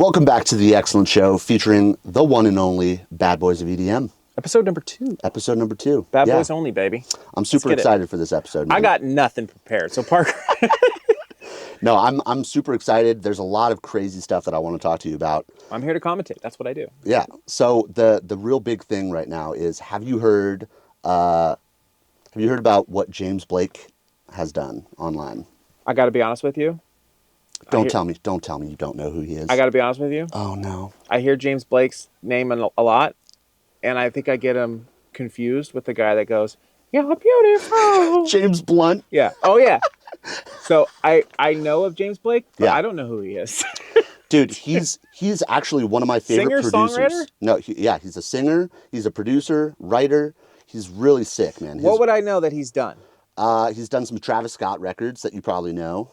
Welcome back to the XLNT Show, featuring the one and only Bad Boys of EDM. Episode number 2. Episode number 2. Bad Boys only, baby. I'm super excited for this episode, man. I got nothing prepared. So Parker. No, I'm super excited. There's a lot of crazy stuff that I want to talk to you about. I'm here to commentate. That's what I do. Yeah. So the real big thing right now is, have you heard about what James Blake has done online? I got to be honest with you. Don't tell me you don't know who he is. I got to be honest with you. Oh no. I hear James Blake's name a lot, and I think I get him confused with the guy that goes, "You're beautiful." James Blunt. Yeah. Oh yeah. So I know of James Blake, but Yeah. I don't know who he is. Dude, he's actually one of my favorite Singer, producers. songwriter? No, he's a singer, he's a producer, writer. He's really sick, man. What would I know that he's done? He's done some Travis Scott records that you probably know.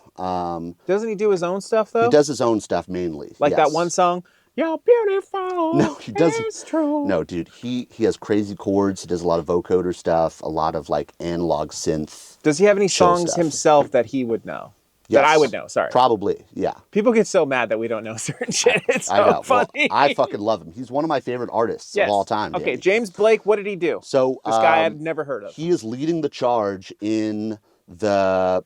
Doesn't he do his own stuff though? He does his own stuff mainly. Like yes. that one song, "You're beautiful." No, he doesn't. It's true. No, dude, he has crazy chords. He does a lot of vocoder stuff, a lot of like analog synth. Does he have any show songs stuff. himself that he would know? Yes. That I would know, sorry. Probably, yeah. People get so mad that we don't know certain shit. It's so I know. funny. Well, I fucking love him. He's one of my favorite artists of all time. Okay, Danny. James Blake, what did he do? So This guy I'd never heard of. He is leading the charge in the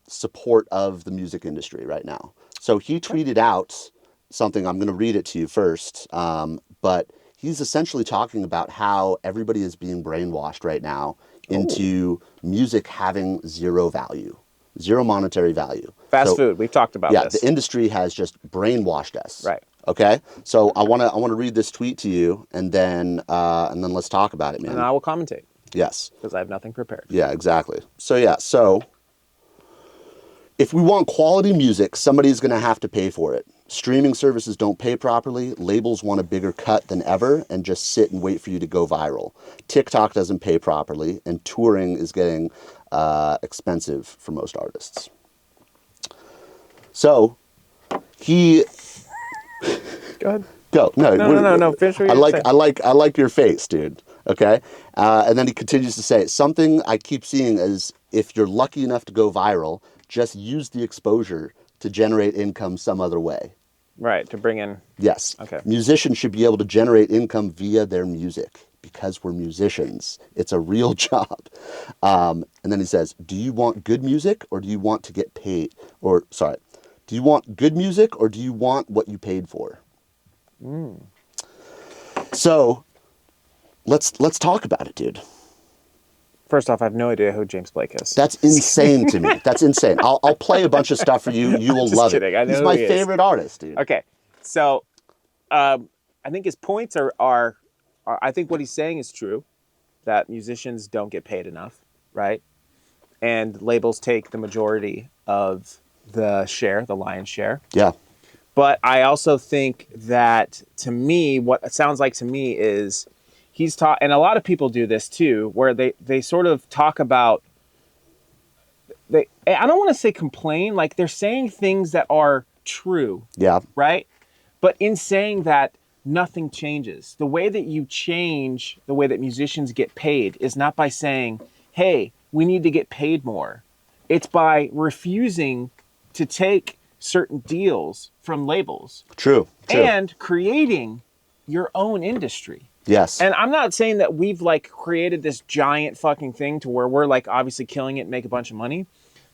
support of the music industry right now. So he tweeted out something. I'm going to read it to you first. But he's essentially talking about how everybody is being brainwashed right now into music having zero value, zero monetary value. Fast food. We've talked about yeah, this. the industry has just brainwashed us. Right. Okay. So I want to read this tweet to you, and then let's talk about it, man. And I will commentate. Yes. Because I have nothing prepared. Yeah, exactly. So if we want quality music, somebody's going to have to pay for it. Streaming services don't pay properly. Labels want a bigger cut than ever and just sit and wait for you to go viral. TikTok doesn't pay properly, and touring is getting expensive for most artists. So he Go ahead. go No. Finish what you're saying. I like your face, dude. Okay, and then he continues to say, something I keep seeing is, if you're lucky enough to go viral, just use the exposure to generate income some other way. Right, to bring in... Yes. Okay. Musicians should be able to generate income via their music because we're musicians. It's a real job. And then he says, do you want good music or do you want to get paid? Do you want good music or do you want what you paid for? So let's talk about it, dude. First off, I have no idea who James Blake is. That's insane to me. That's insane. I'll play a bunch of stuff for you. You will love kidding. it. I know He's who my he is. favorite artist, dude. Okay, so I think his points are I think what he's saying is true, that musicians don't get paid enough, right? And labels take the majority of the share, the lion's share. Yeah. But I also think that, to me, what it sounds like to me is he's taught, and a lot of people do this too, where they sort of talk about, I don't want to say complain, like they're saying things that are true. Yeah. Right? But in saying that, nothing changes. The way that you change the way that musicians get paid is not by saying, hey, we need to get paid more. It's by refusing to take certain deals from labels. True. And creating your own industry. Yes. And I'm not saying that we've like created this giant fucking thing to where we're like obviously killing it and make a bunch of money.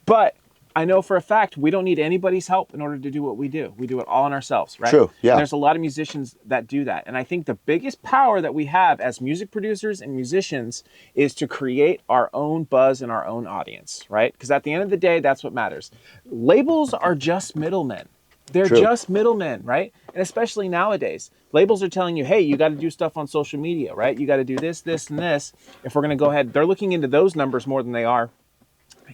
But I know for a fact we don't need anybody's help in order to do what we do. We do it all on ourselves, right? True, yeah. And there's a lot of musicians that do that. And I think the biggest power that we have as music producers and musicians is to create our own buzz and our own audience, right? Because at the end of the day, that's what matters. Labels are just middlemen. They're True. just middlemen, right? And especially nowadays, labels are telling you, hey, you got to do stuff on social media, right? You got to do this, this, and this. If we're going to go ahead, they're looking into those numbers more than they are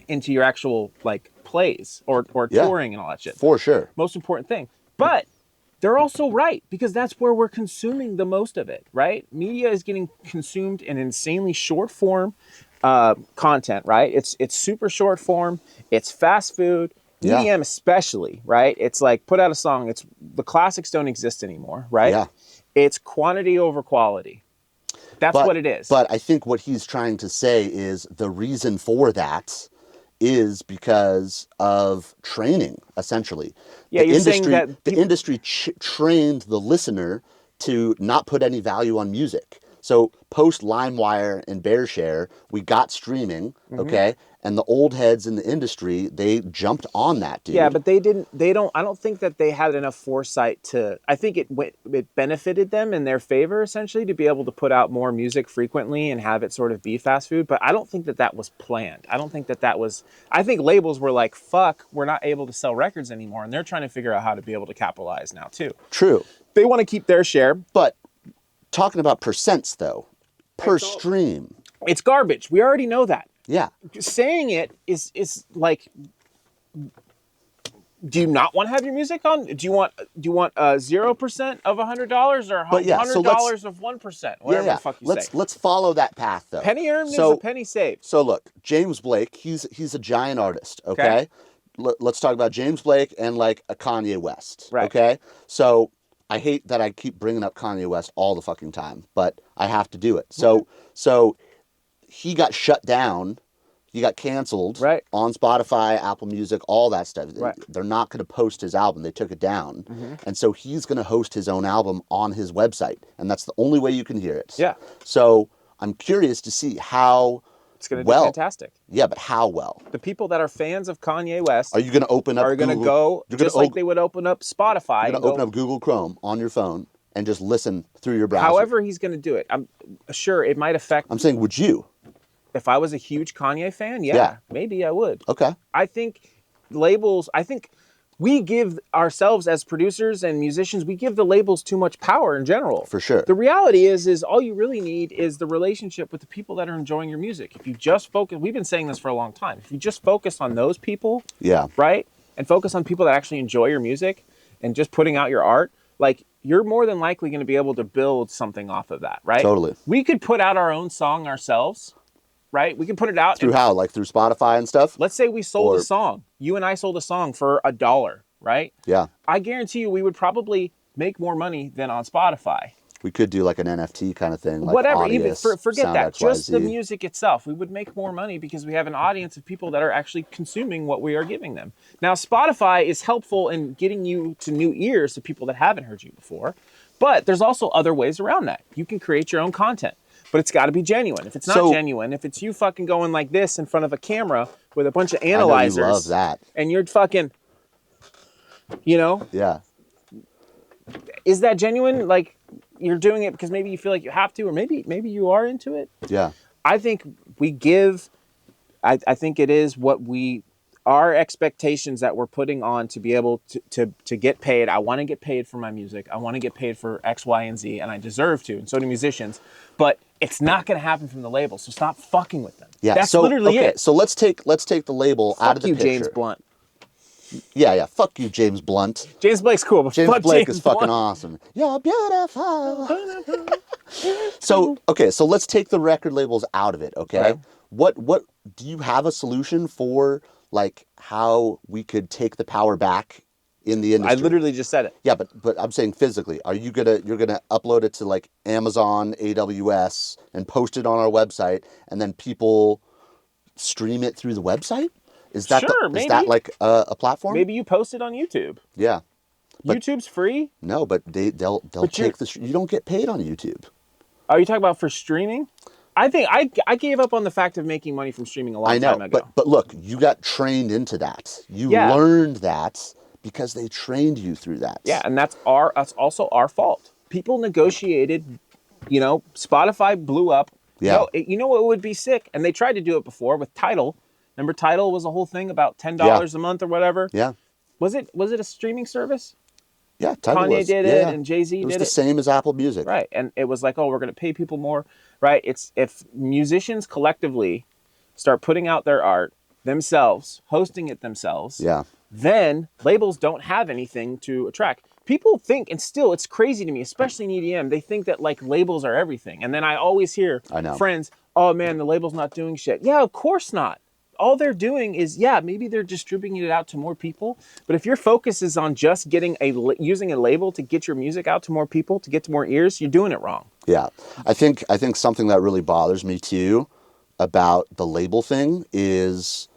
into your actual like plays or touring and all that shit. For sure. Most important thing. But they're also right, because that's where we're consuming the most of it, right? Media is getting consumed in insanely short form content, right? It's super short form. It's fast food. Yeah. EDM especially, right? It's like put out a song. It's the classics don't exist anymore, right? Yeah. It's quantity over quality. That's what it is. But I think what he's trying to say is the reason for that is because of training, essentially. Yeah, you're saying that The industry trained the listener to not put any value on music. So post LimeWire and BearShare, we got streaming, okay? And the old heads in the industry, they jumped on that, dude. Yeah, but they didn't. They don't. I don't think that they had enough foresight to. I think it benefited them in their favor essentially to be able to put out more music frequently and have it sort of be fast food. But I don't think that was planned. I don't think that was. I think labels were like, "Fuck, we're not able to sell records anymore," and they're trying to figure out how to be able to capitalize now too. True. They want to keep their share, but talking about percents though, per stream, it's garbage. We already know that. Yeah. Saying it is like, do you not want to have your music on? Do you want 0% of $100 or $100 of 1%? Whatever the fuck you say. Let's follow that path though. Penny earned is a penny saved. So look, James Blake, he's a giant artist. Okay. Let's talk about James Blake and like a Kanye West. Right. Okay. So I hate that I keep bringing up Kanye West all the fucking time, but I have to do it. So he got shut down. He got canceled on Spotify, Apple Music, all that stuff. Right. They're not going to post his album. They took it down. And so he's going to host his own album on his website. And that's the only way you can hear it. Yeah. So I'm curious to see how it's going to be fantastic. Yeah, but how well? The people that are fans of Kanye West are you going to open up are going to go just like they would open up Spotify. You're going to open up Google Chrome on your phone and just listen through your browser. However he's going to do it. I'm sure it might affect. I'm saying, would you? If I was a huge Kanye fan, yeah, maybe I would. Okay. I think we give ourselves as producers and musicians, we give the labels too much power in general. For sure. The reality is all you really need is the relationship with the people that are enjoying your music. If you just focus, we've been saying this for a long time. If you just focus on those people, right? And focus on people that actually enjoy your music and just putting out your art, like you're more than likely going to be able to build something off of that, right? Totally. We could put out our own song ourselves. Right? We can put it out. Through how? Like through Spotify and stuff? Let's say we sold a song. You and I sold a song for $1, right? Yeah. I guarantee you we would probably make more money than on Spotify. We could do like an NFT kind of thing. Like whatever, Audius, even forget that. XYZ. Just the music itself. We would make more money because we have an audience of people that are actually consuming what we are giving them. Now, Spotify is helpful in getting you to new ears to people that haven't heard you before. But there's also other ways around that. You can create your own content. But it's got to be genuine. If it's not genuine, if it's you fucking going like this in front of a camera with a bunch of analyzers, I know you love that. And you're fucking, yeah, is that genuine? Like you're doing it because maybe you feel like you have to, or maybe you are into it. Yeah, I think we give. I think it is what our expectations that we're putting on to be able to get paid. I want to get paid for my music. I want to get paid for X, Y, and Z, and I deserve to, and so do musicians. But it's not going to happen from the label, so stop fucking with them. Yeah, that's literally it. So let's take the label out of the picture. Fuck you, James Blunt. Yeah, fuck you, James Blunt. James Blake's cool, but James fuck Blake James is fucking Blunt. awesome. You're beautiful. So let's take the record labels out of it, okay? Right. What do you have a solution for like how we could take the power back in the industry? I literally just said it. Yeah, but I'm saying physically. You're gonna upload it to like Amazon, AWS, and post it on our website, and then people stream it through the website? Is that is that like a platform? Maybe you post it on YouTube. Yeah. But YouTube's free? No, but they'll take you don't get paid on YouTube. Are you talking about for streaming? I think I gave up on the fact of making money from streaming a long time ago. But look, you got trained into that. You learned that because they trained you through that. Yeah, and that's also our fault. People negotiated, Spotify blew up. Yeah. You know what would be sick? And they tried to do it before with Tidal. Remember Tidal was a whole thing about $10 a month or whatever? Yeah. Was it a streaming service? Yeah, Tidal Kanye was. did it and Jay-Z did it. It was the same as Apple Music. Right. And it was like, we're going to pay people more. Right. It's if musicians collectively start putting out their art themselves, hosting it themselves, then labels don't have anything to attract. People think, and still it's crazy to me, especially in EDM, they think that like labels are everything. And then I always hear friends, oh man, the label's not doing shit. Yeah, of course not. All they're doing is, maybe they're distributing it out to more people. But if your focus is on just using a label to get your music out to more people, to get to more ears, you're doing it wrong. Yeah. I think something that really bothers me too about the label thing is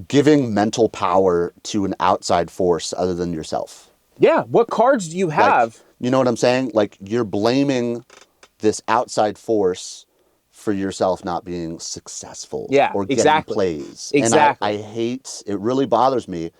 giving mental power to an outside force other than yourself. Yeah. What cards do you Like, have? you know what I'm saying? Like, you're blaming this outside force for yourself not being successful Yeah, or getting exactly. plays. Exactly. And I hate, it really bothers me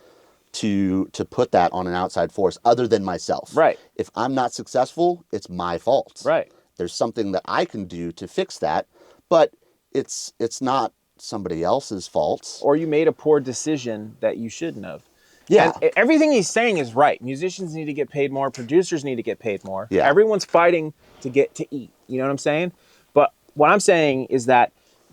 to put that on an outside force other than myself. Right. If I'm not successful, it's my fault. Right. There's something that I can do to fix that, but it's not somebody else's fault. Or you made a poor decision that you shouldn't have. Yeah. And everything he's saying is right. Musicians need to get paid more. Producers need to get paid more. Yeah. Everyone's fighting to get to eat. You know what I'm saying? But what I'm saying is that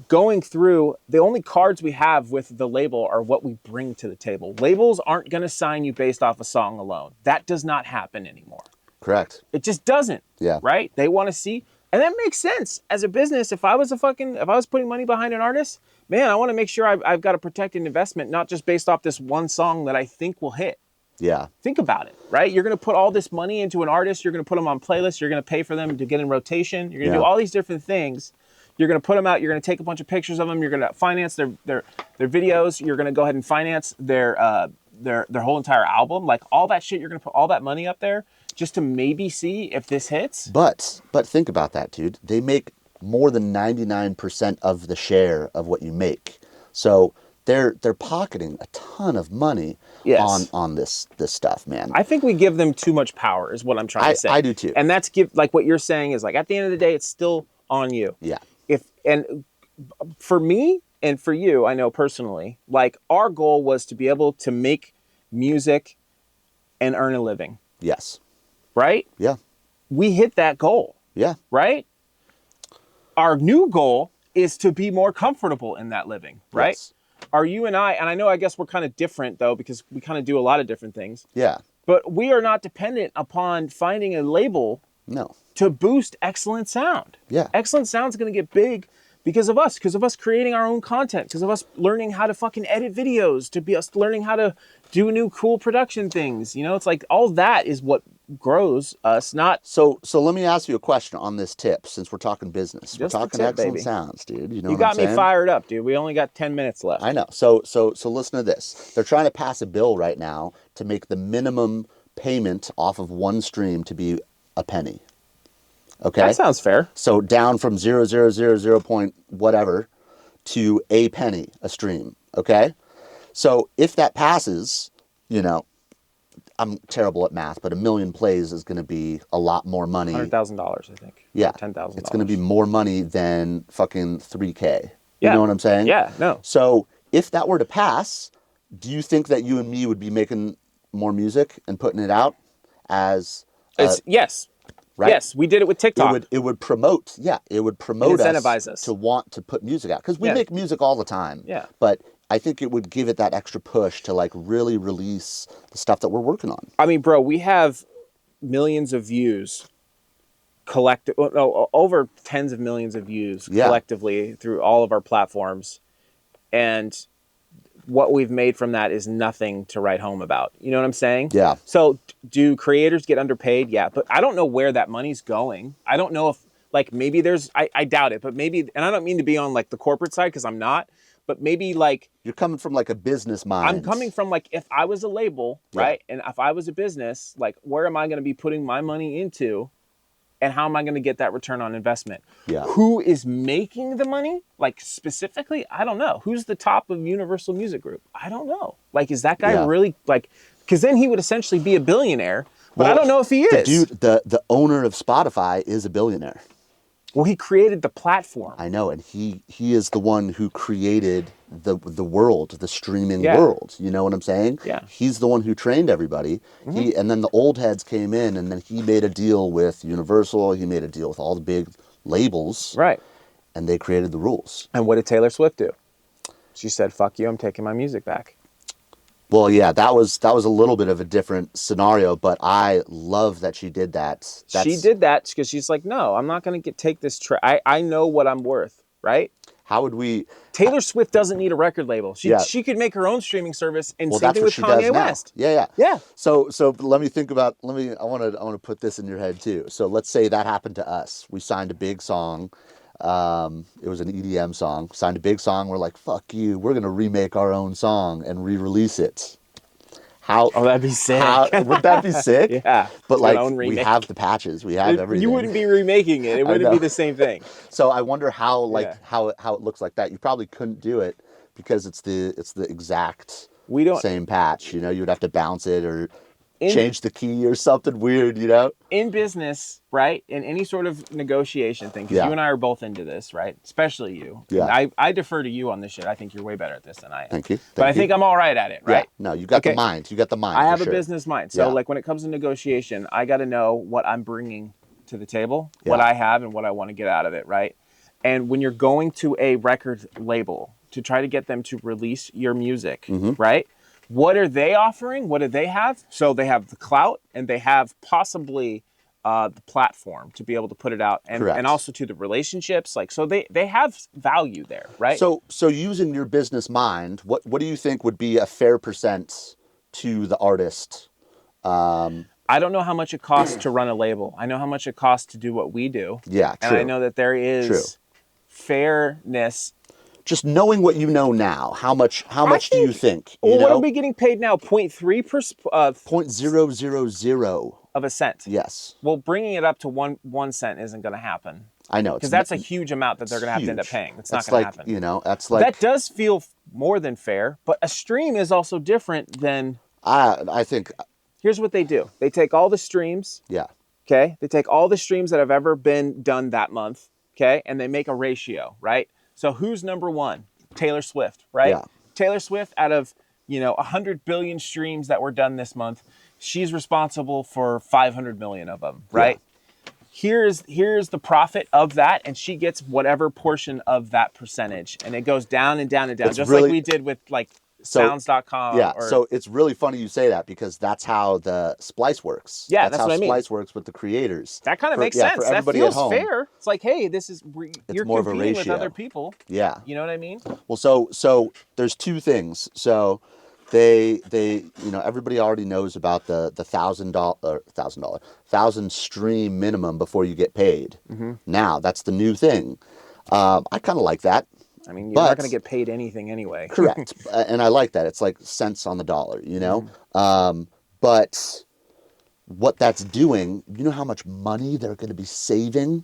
going through, the only cards we have with the label are what we bring to the table. Labels aren't going to sign you based off a song alone. That does not happen anymore. Correct. It just doesn't. Yeah. Right? They want to see, and that makes sense as a business. If I was putting money behind an artist, man, I want to make sure I've got a protected investment, not just based off this one song that I think will hit. Yeah. Think about it, right? You're going to put all this money into an artist. You're going to put them on playlists. You're going to pay for them to get in rotation. You're going to do all these different things. You're going to put them out. You're going to take a bunch of pictures of them. You're going to finance their videos. You're going to go ahead and finance their whole entire album. Like all that shit, you're going to put all that money up there just to maybe see if this hits. But think about that, dude. They make more than 99% of the share of what you make. So they're pocketing a ton of money on this stuff, man. I think we give them too much power is what I'm trying to say. I do too. And that's like what you're saying is like at the end of the day, it's still on you. Yeah. And for me and for you, I know personally, like our goal was to be able to make music and earn a living. Yes. Right? Yeah. We hit that goal. Yeah. Right? Our new goal is to be more comfortable in that living, right? Yes. Are you and I know I guess we're kind of different though, because we kind of do a lot of different things. Yeah. But we are not dependent upon finding a label to boost Excellent Sound. Yeah. Excellent Sound's going to get big because of us creating our own content, because of us learning how to fucking edit videos, to be us learning how to do new cool production things. You know, it's like all that is what grows us, not... So let me ask you a question on this tip, since we're talking business. Just we're talking tip, Excellent baby. Sounds, dude. You know you what I'm got me saying? fired up, dude. We only got 10 minutes left. I know. So listen to this. They're trying to pass a bill right now to make the minimum payment off of one stream to be a penny. Okay? That sounds fair. So down from 0.000 point whatever to a penny a stream. Okay? So if that passes, you know, I'm terrible at math, but 1 million plays is going to be a lot more money. $100,000, I think. Yeah. $10,000. It's going to be more money than fucking 3K. Yeah. You know what I'm saying? Yeah, no. So if that were to pass, do you think that you and me would be making more music and putting it out as... yes. Right? Yes, we did it with TikTok. It would promote, it would promote incentivize us to want to put music out. Because we make music all the time. Yeah. But I think it would give it that extra push to like really release the stuff that we're working on. I mean, bro, we have millions of views over tens of millions of views collectively through all of our platforms. And what we've made from that is nothing to write home about. You know what I'm saying? Yeah. So do creators get underpaid? Yeah. But I don't know where that money's going. I don't know if like maybe there's, I doubt it, but maybe, and I don't mean to be on like the corporate side because I'm not, but maybe like. You're coming from like a business mind. I'm coming from like, if I was a label, right? And if I was a business, like where am I going to be putting my money into? And how am I going to get that return on investment? Yeah. Who is making the money? Like specifically, I don't know. Who's the top of Universal Music Group? I don't know. Like, is that guy really like? Because then he would essentially be a billionaire. But I don't know if he is. The owner of Spotify is a billionaire. Well, he created the platform. I know, and he is the one who created the world, the streaming world. You know what I'm saying? Yeah. He's the one who trained everybody. Mm-hmm. And then the old heads came in, and then he made a deal with Universal. He made a deal with all the big labels. Right. And they created the rules. And what did Taylor Swift do? She said, "Fuck you, I'm taking my music back." Well, yeah, that was a little bit of a different scenario, but I love that she did that. She did that because she's like, no, I'm not going to take this I know what I'm worth, right? How would we... Taylor Swift doesn't need a record label. She could make her own streaming service and same that's thing what with she Kanye does now. West. Yeah. So let me think about, I want to put this in your head too. So let's say that happened to us. We signed a big song. It was an EDM song. Signed a big song. We're like, fuck you. We're gonna remake our own song and re-release it. How? Oh, that'd be sick. How would that be sick? Yeah, But it's an like, own we remake. have the patches. We have You everything. wouldn't be remaking it. It I wouldn't be know. the same thing. So I wonder how like Yeah. how it looks like that. You probably couldn't do it because it's the exact We don't same patch. You know, you would have to bounce it or in change the key or something weird. You know? in business, right? In any sort of negotiation thing, because Yeah. you and I are both into this, right? Especially you. Yeah. And I defer to you on this shit. I think you're way better at this than I am. Thank you. But I Thank you. think I'm all right at it, right? Yeah. No, you got the Okay. mind. You got the mind. I for have a sure. business mind. So Yeah. like when it comes to negotiation, I got to know what I'm bringing to the table, what Yeah. I have and what I want to get out of it, right? And when you're going to a record label to try to get them to release your music, Mm-hmm. right? What are they offering? What do they have? So they have the clout and they have possibly the platform to be able to put it out, and Correct. also to the relationships. Like, so they have value there, right? So using your business mind, what do you think would be a fair percent to the artist? I don't know how much it costs to run a label. I know how much it costs to do what we do. Yeah, And I true. know that there is True. fairness. Just knowing what you know now, how much do you think? Well, You what are know, we getting paid now? 0.3% 0.000. of a cent. Yes, Well, bringing it up to one cent isn't going to happen, I know. because that's a huge amount that they're going to have to end up huge. paying. It's not That's going to like, happen. you know, that's like That does feel more than fair, but a stream is also different than. I think Here's what they do. They take all the streams, yeah, okay? They take all the streams that have ever been done that month, okay? And they make a ratio, right? So who's number one? Taylor Swift, right? Yeah. Taylor Swift, out of, 100 billion streams that were done this month, she's responsible for 500 million of them, right? Here's the profit of that, and she gets whatever portion of that percentage. And it goes down and down and down, It's just really- like we did with like So- sounds.com. yeah. Or, So it's really funny you say that because that's how the splice works. Yeah, that's that's how what I mean. splice works with the creators. that kind of For- makes yeah, sense. for That everybody feels at home. fair. It's like, hey, you're more of a competing with ratio. other people. Yeah. You know what I mean? Well, so there's two things. So they everybody already knows about the $1,000 stream minimum before you get paid. Mm-hmm. Now that's the new thing. I kind of like that. I mean, you're But- not going to get paid anything anyway. Correct. And I like that. It's like cents on the dollar, you know? But what that's doing, you know how much money they're going to be saving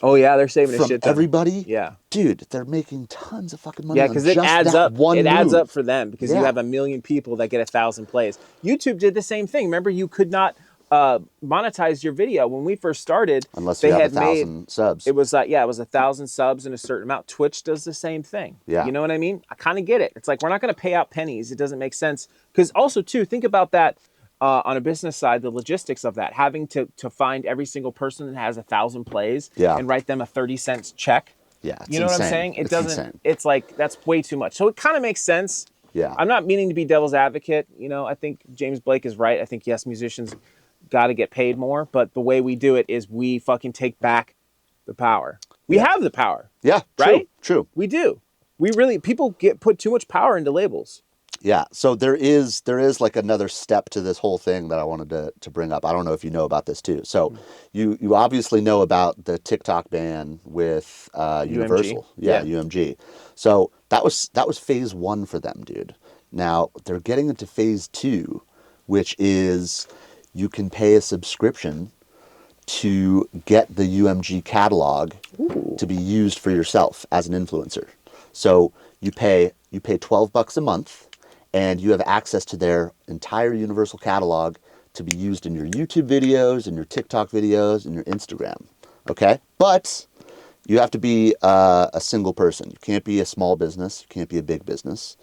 Oh yeah, they're saving a from shit ton. everybody? Yeah. Dude, they're making tons of fucking money Yeah, on because it just adds that up. one It adds move. up for them, because you Yeah. have 1 million people that get 1,000 plays. YouTube did the same thing. Remember, you could not monetize your video when we first started. Unless they you have had 1,000 subs. It was it was 1,000 subs and a certain amount. Twitch does the same thing. Yeah. You know what I mean? I kind of get it. It's like, we're not going to pay out pennies. It doesn't make sense. Because also too, think about that on a business side, the logistics of that, having to find every single person that has 1,000 plays Yeah. and write them a 30 cents check. Yeah, it's You know what I'm insane. saying? It It's doesn't. insane. It's like, that's way too much. So it kind of makes sense. Yeah. I'm not meaning to be devil's advocate. I think James Blake is right. I think, yes, musicians got to get paid more, but the way we do it is we fucking take back the power. We have the power. Yeah, true, Right? true. We do. People put too much power into labels. Yeah, so there is like another step to this whole thing that I wanted to bring up. I don't know if you know about this too. So you obviously know about the TikTok ban with Universal. Yeah, UMG. So that was phase 1 for them, dude. Now they're getting into phase 2, which is you can pay a subscription to get the UMG catalog to be used for yourself as an influencer. So you pay $12 a month, and you have access to their entire Universal catalog to be used in your YouTube videos, in your TikTok videos, and your Instagram. Okay? But you have to be a single person. You can't be a small business. You can't be a big business.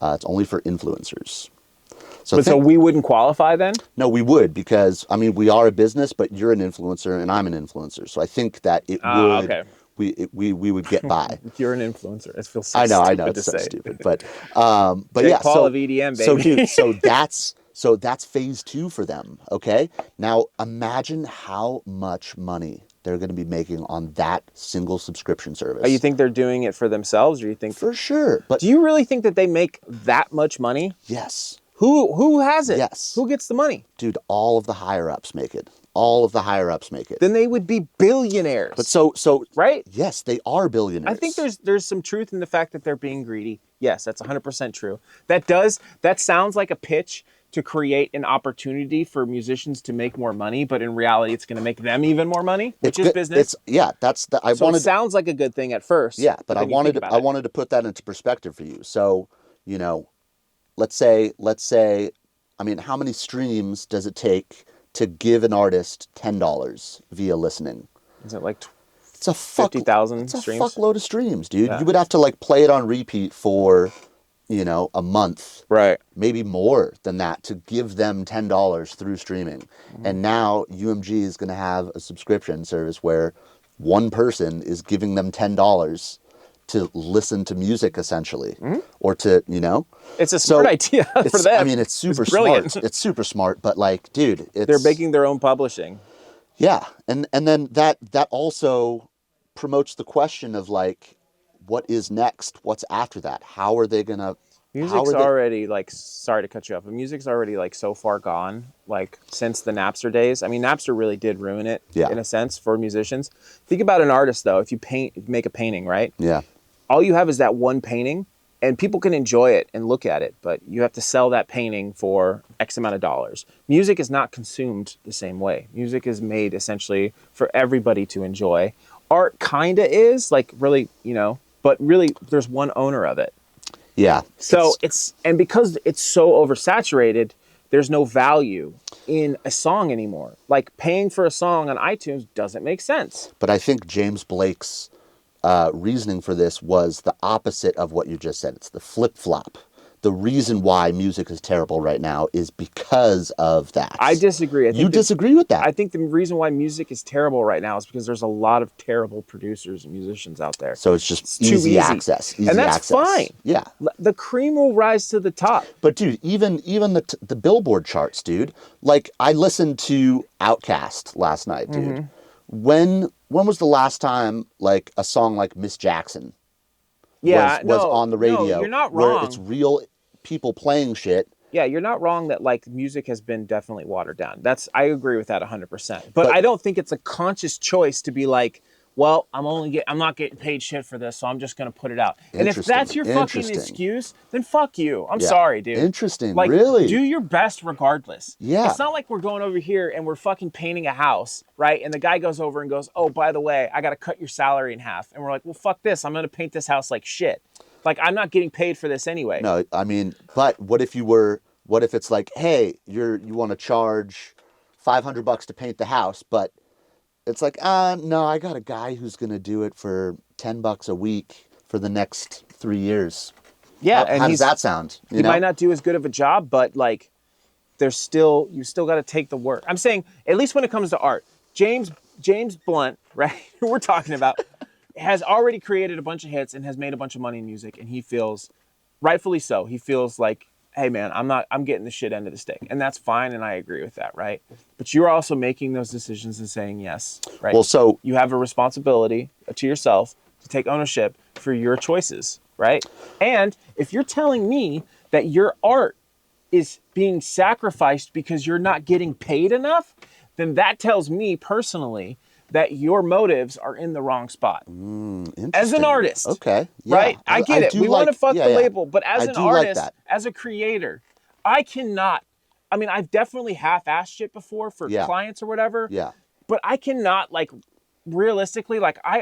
It's only for influencers. So we wouldn't qualify then? No, we would, because, I mean, we are a business, but you're an influencer and I'm an influencer. So I think that it would, okay. we would get by. You're an influencer. It feels so I know, stupid it's to so say. stupid, but Jake yeah. Paul So of EDM, so baby. dude, so that's phase 2 for them. Okay, now imagine how much money they're going to be making on that single subscription service. Oh, you think they're doing it for themselves, or you think? For sure, but Do you really think that they make that much money? yes, Who has it? Yes. Who gets the money? Dude, all of the higher ups make it. All of the higher ups make it. Then they would be billionaires. But so right? yes, they are billionaires. I think there's some truth in the fact that they're being greedy. Yes, that's 100% true. That sounds like a pitch to create an opportunity for musicians to make more money, but in reality, it's going to make them even more money, which is business. It sounds like a good thing at first. Yeah, but I wanted to put that into perspective for you. So, you know, let's say, I mean, how many streams does it take to give an artist $10 via listening? Is it like it's a 50,000 streams? It's a fuckload of streams, dude. Yeah. You would have to like play it on repeat for, you know, a month. Right. Maybe more than that to give them $10 through streaming. Mm-hmm. And now UMG is going to have a subscription service where one person is giving them $10 to listen to music, essentially, mm-hmm. or to, you know. It's a smart idea for them. I mean, it's super smart. It's super smart, but like, dude, they're making their own publishing. Yeah, and then that also promotes the question of like, what is next? What's after that? How are they gonna? Music's already like, sorry to cut you off, but music's already like so far gone, like since the Napster days. I mean, Napster really did ruin it in a sense for musicians. Think about an artist though. If you make a painting, right? Yeah. All you have is that one painting, and people can enjoy it and look at it, but you have to sell that painting for X amount of dollars. Music is not consumed the same way. Music is made essentially for everybody to enjoy. Art kinda is, like really, you know, but really there's one owner of it. Yeah. So and because it's so oversaturated, there's no value in a song anymore. Like paying for a song on iTunes doesn't make sense. But I think James Blake's reasoning for this was the opposite of what you just said. It's the flip-flop. The reason why music is terrible right now is because of that. I disagree. You disagree with that? I think the reason why music is terrible right now is because there's a lot of terrible producers and musicians out there. So it's just easy access. And that's fine. Yeah. The cream will rise to the top. But dude, even the Billboard charts, dude. Like I listened to Outkast last night, dude. Mm-hmm. When was the last time like a song like Miss Jackson was on the radio? No, you're not wrong. Where it's real people playing shit. Yeah, you're not wrong that like music has been definitely watered down. I agree with that 100%. But I don't think it's a conscious choice to be like, well, I'm not getting paid shit for this, so I'm just gonna put it out. And if that's your fucking excuse, then fuck you. I'm sorry, dude. Interesting. Like, really? Do your best regardless. Yeah. It's not like we're going over here and we're fucking painting a house, right? And the guy goes over and goes, oh, by the way, I gotta cut your salary in half. And we're like, well, fuck this. I'm gonna paint this house like shit. Like, I'm not getting paid for this anyway. No, I mean, but what if it's like, hey, you want to charge $500 to paint the house, but it's like, no, I got a guy who's going to do it for $10 a week for the next 3 years. Yeah. How does that sound? He might not do as good of a job, but like, you still got to take the work. I'm saying, at least when it comes to art, James Blunt, right, who we're talking about, has already created a bunch of hits and has made a bunch of money in music. And he feels, rightfully so, he feels like, hey man, I'm getting the shit end of the stick. And that's fine, and I agree with that, right? But you're also making those decisions and saying yes, right? Well, so you have a responsibility to yourself to take ownership for your choices, right? And if you're telling me that your art is being sacrificed because you're not getting paid enough, then that tells me personally that your motives are in the wrong spot. As an artist. Okay. Yeah. Right? I get it. We want to fuck the label, but as an artist, as a creator, I've definitely half-assed shit before for clients or whatever. Yeah. But I cannot, like, realistically, like, I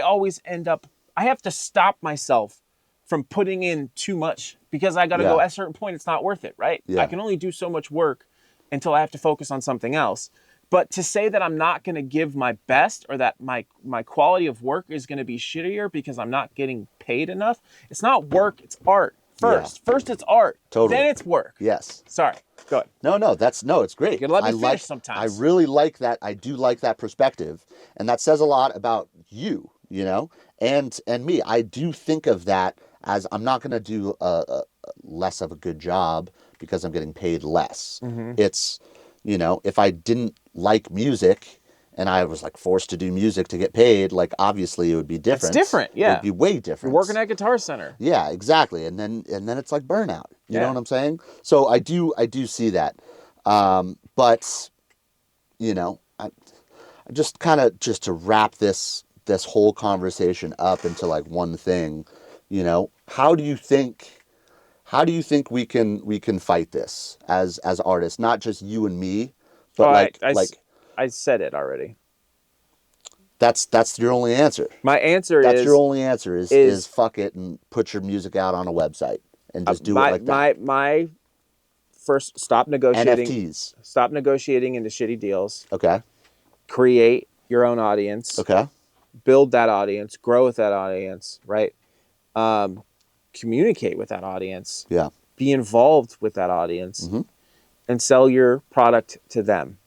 have to stop myself from putting in too much because I got to go at a certain point, it's not worth it, right? Yeah. I can only do so much work until I have to focus on something else. But to say that I'm not going to give my best or that my quality of work is going to be shittier because I'm not getting paid enough, it's not work, it's art. First it's art. Totally. Then it's work. Yes. Sorry. Go ahead. No, it's great. You can let me finish sometimes. I really like that. I do like that perspective. And that says a lot about you, you know, and me. I do think of that as I'm not going to do a less of a good job because I'm getting paid less. Mm-hmm. It's, you know, if I didn't like music and I was like forced to do music to get paid, like obviously it would be It's different. different. It would Yeah. be way You're different. working at Guitar Center. Yeah, exactly. And then it's like burnout. You know Yeah. what I'm saying? So I do see that. But you know, I just kind of just to wrap this whole conversation up into like one thing, you know, how do you think we can fight this as artists, not just you and me, Oh, but like I said it already. that's your only answer. My answer That's your is only answer is is fuck it and put your music out on a website and just do it my like that. my first stop negotiating. NFTs. Stop negotiating into shitty deals. Okay. Create your own audience. Okay. Build that audience. Grow with that audience. Right. Communicate with that audience. Yeah. Be involved with that audience, Mhm. and sell your product to them.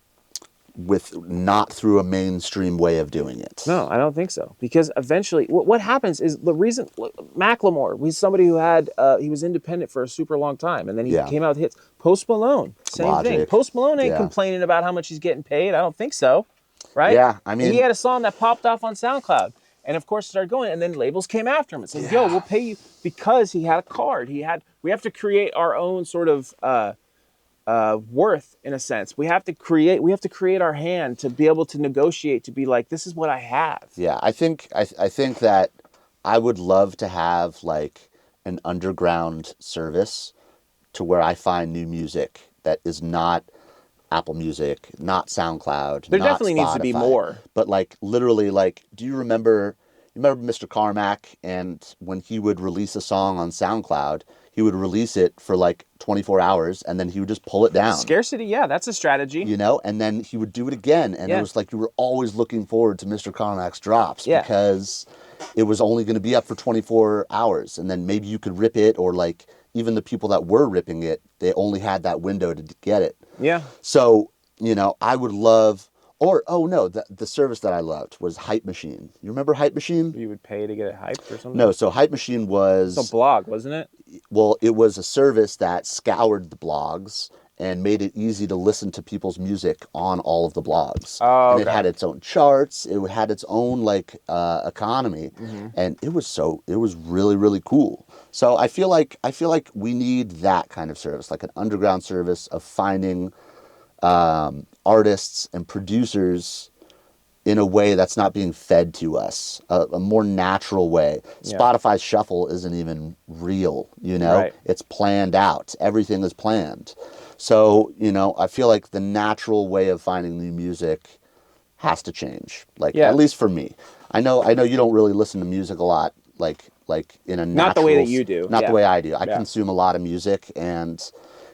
With not through a mainstream way of doing it. No, I don't think so. Because eventually, what happens is the reason Macklemore was somebody who had he was independent for a super long time, and then he Yeah. came out with hits. Post Malone, same thing. Logic. Post Malone ain't Yeah. complaining about how much he's getting paid. I don't think so, right? Yeah, I mean, and he had a song that popped off on SoundCloud, and of course started going, and then labels came after him and said, "Yo, we'll pay you," because he had a card. We have to create our own sort of worth in a sense. We have to create our hand to be able to negotiate, to be like, this is what I have. yeah, I think that I would love to have like an underground service to where I find new music that is not Apple Music, not SoundCloud, There not definitely needs to be Spotify, more. but like literally, like, do you remember Mr. Carmack? And when he would release a song on SoundCloud, he would release it for like 24 hours and then he would just pull it down. Scarcity, yeah, that's a strategy. You know, and then he would do it again, and Yeah. it was like you were always looking forward to Mr. Carmack's drops Yeah. because it was only going to be up for 24 hours, and then maybe you could rip it, or like even the people that were ripping it, they only had that window to get it. Yeah. So, you know, I would love, or oh no, the service that I loved was Hype Machine. You remember Hype Machine? You would pay to get it hyped or something? No, so Hype Machine was It's a blog, wasn't it? well, it was a service that scoured the blogs and made it easy to listen to people's music on all of the blogs. Oh, and it okay. had its own charts. It had its own like economy, Mm-hmm. and it was really really cool. So I feel like we need that kind of service, like an underground service of finding artists and producers in a way that's not being fed to us, a more natural way. Yeah. Spotify's shuffle isn't even real, you know? Right. It's planned out. Everything is planned. So, you know, I feel like the natural way of finding new music has to change. Like, Yeah. at least for me. I know you don't really listen to music a lot, like in a natural... Not the way that you do. Not Yeah. the way I do. I Yeah. consume a lot of music, and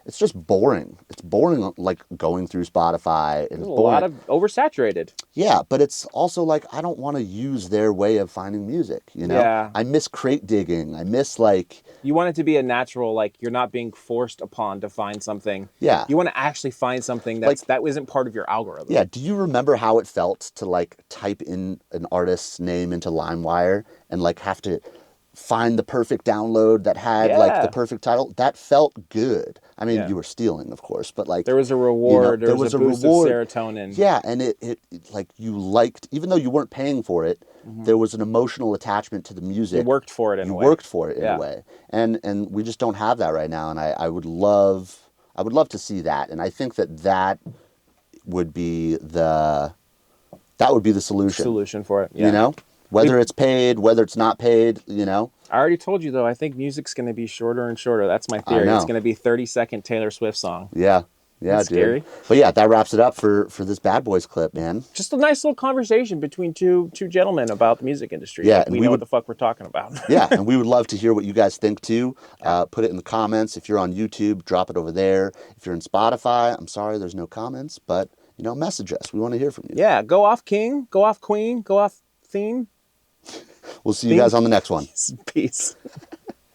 it's just boring. It's boring, like, going through Spotify. And There's it's a boring. lot of oversaturated. Yeah, but it's also like I don't want to use their way of finding music, you know? Yeah. I miss crate digging. I miss like You want it to be a natural, like you're not being forced upon to find something. Yeah. You want to actually find something that isn't part of your algorithm. yeah, do you remember how it felt to like type in an artist's name into LimeWire and like have to find the perfect download that had like Yeah. the perfect title? That felt good. I mean, Yeah. you were stealing, of course, but like There was a reward. there there was a boost reward. of serotonin. Yeah, and it like you liked, even though you weren't paying for it, there was an emotional attachment to the music. You worked for it in a You way. worked for it in Yeah. a way, and we just don't have that right now. And I would love to see that, and I think that would be the solution. Solution for it. Yeah. You know, whether it's paid, whether it's not paid. You know, I already told you though. I think music's going to be shorter and shorter. That's my theory. know. It's going to be 30-second Taylor Swift song. yeah, That's dude. scary. But yeah, that wraps it up for this Bad Boys clip, man. Just a nice little conversation between two gentlemen about the music industry. Yeah, Like, and we we know would- what the fuck we're talking about. Yeah, and we would love to hear what you guys think too. Put it in the comments. If you're on YouTube, drop it over there. If you're in Spotify, I'm sorry there's no comments, but you know, message us. We want to hear from you. Yeah, go off king, go off queen, go off theme. We'll see you guys on the next one. Peace.